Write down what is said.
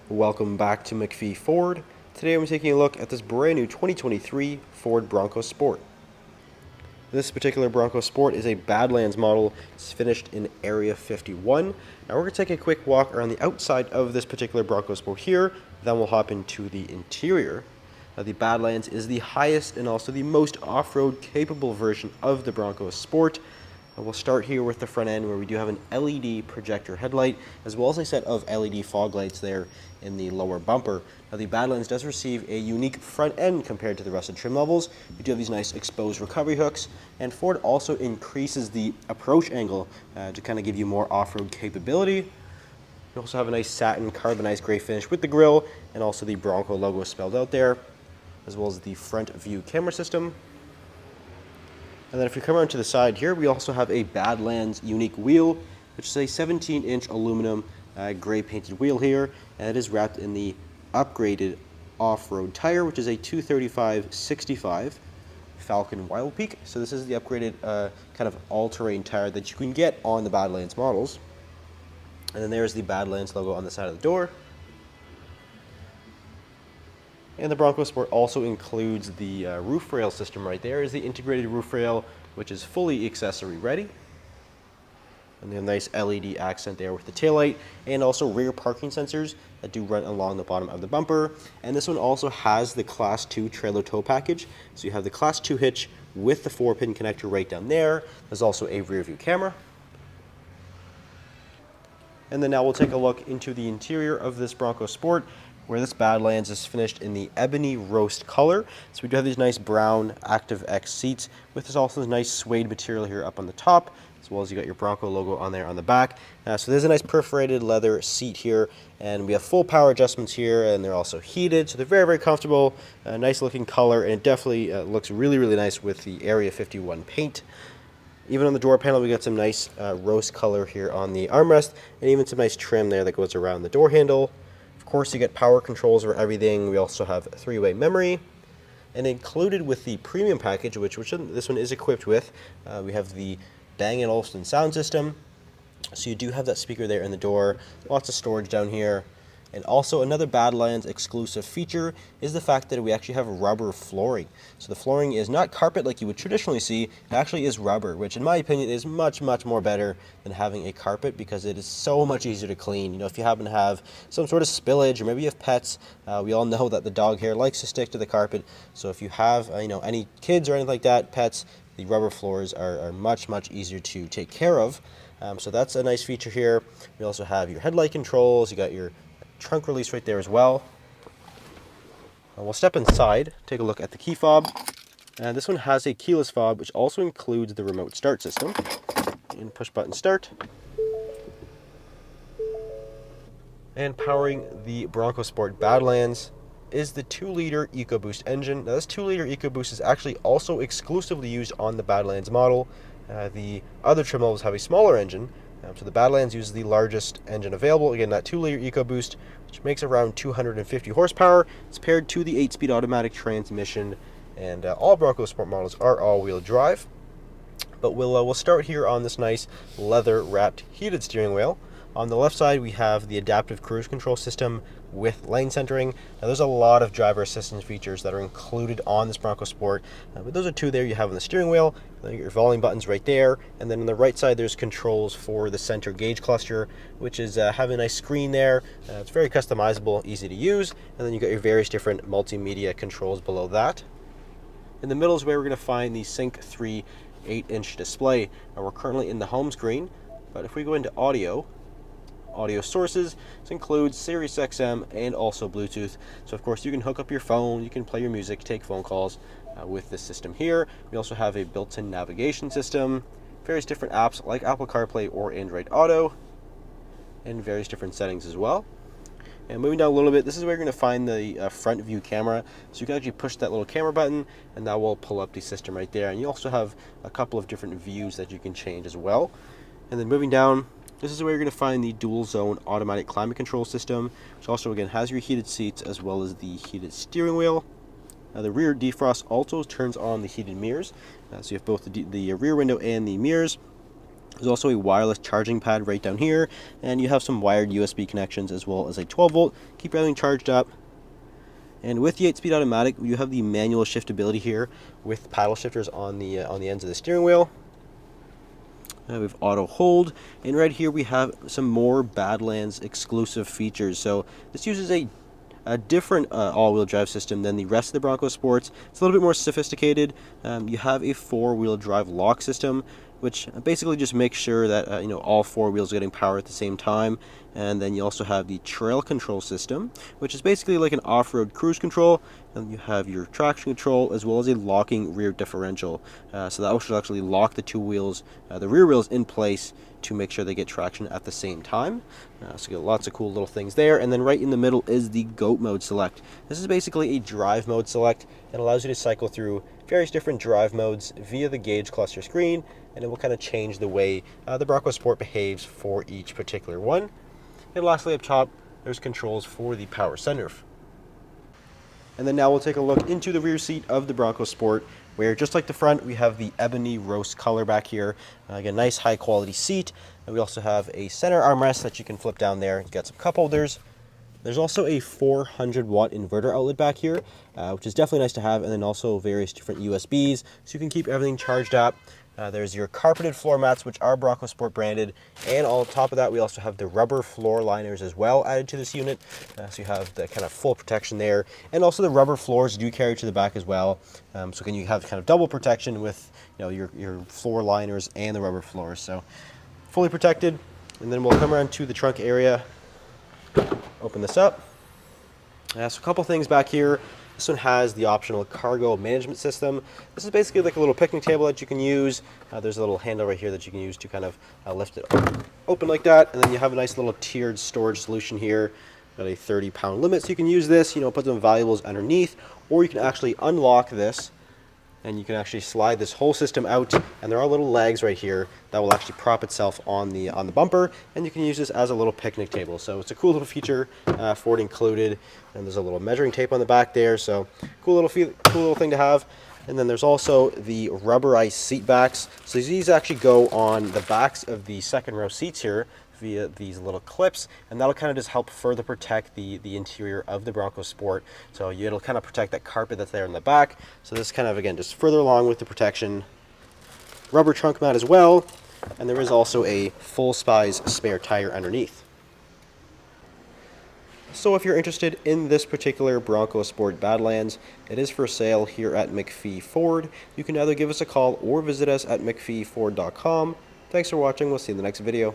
Welcome back to MacPhee Ford. Today I'm taking a look at this brand new 2023 Ford Bronco Sport. This particular Bronco Sport is a Badlands model. It's finished in Area 51. Now we're going to take a quick walk around the outside of this particular Bronco Sport here, then we'll hop into the interior. Now the Badlands is the highest and also the most off-road capable version of the Bronco Sport. We'll start here with the front end where we do have an LED projector headlight as well as a set of LED fog lights there in the lower bumper. Now the Badlands does receive a unique front end compared to the rest of trim levels. We do have these nice exposed recovery hooks, and Ford also increases the approach angle to kind of give you more off-road capability. You also have a nice satin carbonized gray finish with the grille and also the Bronco logo spelled out there, as well as the front view camera system. And then if you come around to the side here, we also have a Badlands unique wheel, which is a 17-inch aluminum gray painted wheel here, and it is wrapped in the upgraded off-road tire, which is a 235/65 Falcon Wild Peak. So this is the upgraded kind of all-terrain tire that you can get on the Badlands models. And then there's the Badlands logo on the side of the door. And the Bronco Sport also includes the roof rail system right there. Is the integrated roof rail, which is fully accessory ready. And the nice LED accent there with the taillight, and also rear parking sensors that do run along the bottom of the bumper. And this one also has the Class 2 trailer tow package. So you have the Class 2 hitch with the 4-pin connector right down there. There's also a rear view camera. And then now we'll take a look into the interior of this Bronco Sport, where this Badlands is finished in the ebony roast color. So we do have these nice brown Active X seats with this also nice suede material here up on the top, as well as you got your Bronco logo on there on the back. So there's a nice perforated leather seat here, and we have full power adjustments here, and they're also heated, so they're very, very comfortable. Nice looking color, and it definitely looks really, really nice with the Area 51 paint. Even on the door panel, we got some nice roast color here on the armrest, and even some nice trim there that goes around the door handle. Of course, you get power controls over everything. We also have 3-way memory, and included with the premium package, which this one is equipped with, we have the Bang & Olufsen sound system. So you do have that speaker there in the door, lots of storage down here. And also another Badlands exclusive feature is the fact that we actually have rubber flooring. So the flooring is not carpet like you would traditionally see, it actually is rubber, which in my opinion is much, much more better than having a carpet because it is so much easier to clean. You know, if you happen to have some sort of spillage or maybe you have pets, we all know that the dog hair likes to stick to the carpet. So if you have any kids or anything like that, pets, the rubber floors are much, much easier to take care of. So that's a nice feature here. We also have your headlight controls, you got your trunk release right there as well. We'll step inside, take a look at the key fob. This one has a keyless fob, which also includes the remote start system. And push button start. And powering the Bronco Sport Badlands is the 2-liter EcoBoost engine. Now this 2-liter EcoBoost is actually also exclusively used on the Badlands model. The other trim levels have a smaller engine. So the Badlands uses the largest engine available, again that 2-liter EcoBoost, which makes around 250 horsepower. It's paired to the 8-speed automatic transmission, and all Bronco Sport models are all-wheel drive. But we'll start here on this nice leather-wrapped heated steering wheel. On the left side, we have the adaptive cruise control system with lane centering. Now, there's a lot of driver assistance features that are included on this Bronco Sport, but those are two there you have on the steering wheel. Then you get your volume buttons right there, and then on the right side, there's controls for the center gauge cluster, which is having a nice screen there. It's very customizable, easy to use, and then you got your various different multimedia controls below that. In the middle is where we're going to find the Sync 3 8-inch display. Now, we're currently in the home screen, but if we go into audio sources, this includes Sirius XM and also Bluetooth. So of course you can hook up your phone, you can play your music, take phone calls with this system here. We also have a built-in navigation system, various different apps like Apple CarPlay or Android Auto, and various different settings as well. And moving down a little bit, this is where you're going to find the front view camera. So you can actually push that little camera button, and that will pull up the system right there. And you also have a couple of different views that you can change as well. And then moving down, this is where you're going to find the dual zone automatic climate control system, which also again has your heated seats as well as the heated steering wheel. The rear defrost also turns on the heated mirrors, so you have both the rear window and the mirrors. There's also a wireless charging pad right down here, and you have some wired USB connections as well as a 12 volt. Keep everything charged up. And with the 8-speed automatic, you have the manual shiftability here with paddle shifters on the ends of the steering wheel. We have auto hold, and right here we have some more Badlands exclusive features. So this uses a different all-wheel drive system than the rest of the Bronco Sports. It's a little bit more sophisticated. You have a 4-wheel drive lock system, which basically just makes sure that all 4 wheels are getting power at the same time. And then you also have the trail control system, which is basically like an off-road cruise control. And you have your traction control as well as a locking rear differential. So that will actually lock the 2 wheels, the rear wheels, in place to make sure they get traction at the same time. So you get lots of cool little things there. And then right in the middle is the GOAT mode select. This is basically a drive mode select. It allows you to cycle through various different drive modes via the gauge cluster screen, and it will kind of change the way the Bronco Sport behaves for each particular one. And lastly, up top, there's controls for the power sunroof. And then now we'll take a look into the rear seat of the Bronco Sport, where just like the front, we have the ebony roast color back here. Again, nice high quality seat. And we also have a center armrest that you can flip down there. You got some cup holders. There's also a 400 watt inverter outlet back here, which is definitely nice to have, and then also various different USBs, so you can keep everything charged up. There's your carpeted floor mats, which are Bronco Sport branded, and on top of that, we also have the rubber floor liners as well added to this unit, so you have the kind of full protection there, and also the rubber floors do carry to the back as well, so can you have kind of double protection with your floor liners and the rubber floors, so fully protected. And then we'll come around to the trunk area. Open this up. So a couple things back here. This one has the optional cargo management system. This is basically like a little picnic table that you can use. There's a little handle right here that you can use to kind of lift it open like that. And then you have a nice little tiered storage solution here. Got a 30-pound limit, so you can use this, put some valuables underneath, or you can actually unlock this and you can actually slide this whole system out, and there are little legs right here that will actually prop itself on the bumper, and you can use this as a little picnic table. So it's a cool little feature for it included, and there's a little measuring tape on the back there, so cool little thing to have. And then there's also the rubberized seat backs. So these actually go on the backs of the second row seats here via these little clips, and that'll kind of just help further protect the interior of the Bronco Sport. So it'll kind of protect that carpet that's there in the back. So this kind of, again, just further along with the protection. Rubber trunk mat as well, and there is also a full-size spare tire underneath. So if you're interested in this particular Bronco Sport Badlands, it is for sale here at MacPhee Ford. You can either give us a call or visit us at MacPheeFord.com. Thanks for watching. We'll see you in the next video.